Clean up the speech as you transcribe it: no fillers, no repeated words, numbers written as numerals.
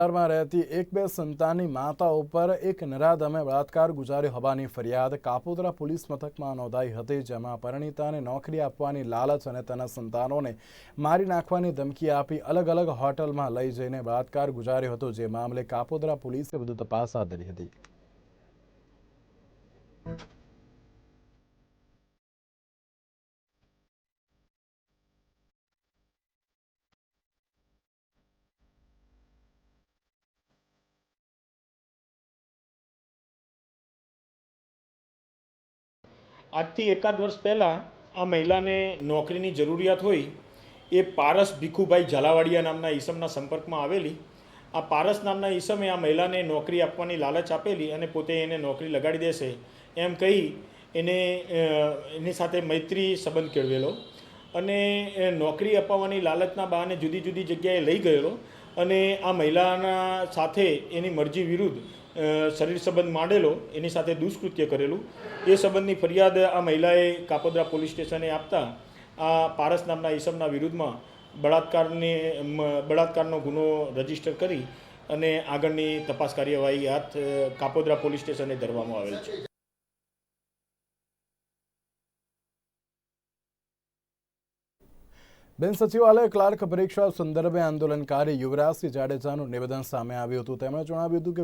માં રહેતી એક બે સંતાનની માતા ઉપર એક નરાધમે બળાત્કાર ગુજાર્યો હોવાની ફરિયાદ કાપોદ્રા પોલીસ મથકમાં નોંધાઈ હતી, જેમાં પરિણીતાને નોકરી આપવાની લાલચ અને તેના સંતાનોને મારી નાખવાની ધમકી આપી અલગ અલગ હોટલમાં લઈ જઈને બળાત્કાર ગુજાર્યો હતો, જે મામલે કાપોદ્રા પોલીસે વધુ તપાસ હાથ ધરી હતી। આજથી એકાદ વર્ષ પહેલાં આ મહિલાને નોકરીની જરૂરિયાત હોય એ પારસ ભીખુભાઈ ઝાલાવાડિયા નામના ઈસમના સંપર્કમાં આવેલી। આ પારસ નામના ઈસમે આ મહિલાને નોકરી આપવાની લાલચ આપેલી અને પોતે એને નોકરી લગાડી દેશે એમ કહી એની સાથે મૈત્રી સંબંધ કેળવેલો અને નોકરી અપાવવાની લાલચના બહાને જુદી જુદી જગ્યાએ લઈ ગયેલો અને આ મહિલાના સાથે એની મરજી વિરુદ્ધ શરીર સંબંધ માંડેલો, એની સાથે દુષ્કૃત્ય કરેલું। એ સંબંધની ફરિયાદ આ મહિલાએ કાપોદ્રા પોલીસ સ્ટેશને આપતા આ પારસ નામના ઈસમના વિરુદ્ધમાં બળાત્કારનો ગુનો રજીસ્ટર કરી અને આગળની તપાસ કાર્યવાહી હાથ કાપોદ્રા પોલીસ સ્ટેશને ધરવામાં આવેલ છે। બિન સચિવાલય ક્લાર્ક પરીક્ષા સંદર્ભે આંદોલનકારી યુવરાજસિંહ જાડેજાનું નિવેદન સામે આવ્યું હતું। તેમણે જણાવ્યું હતું કે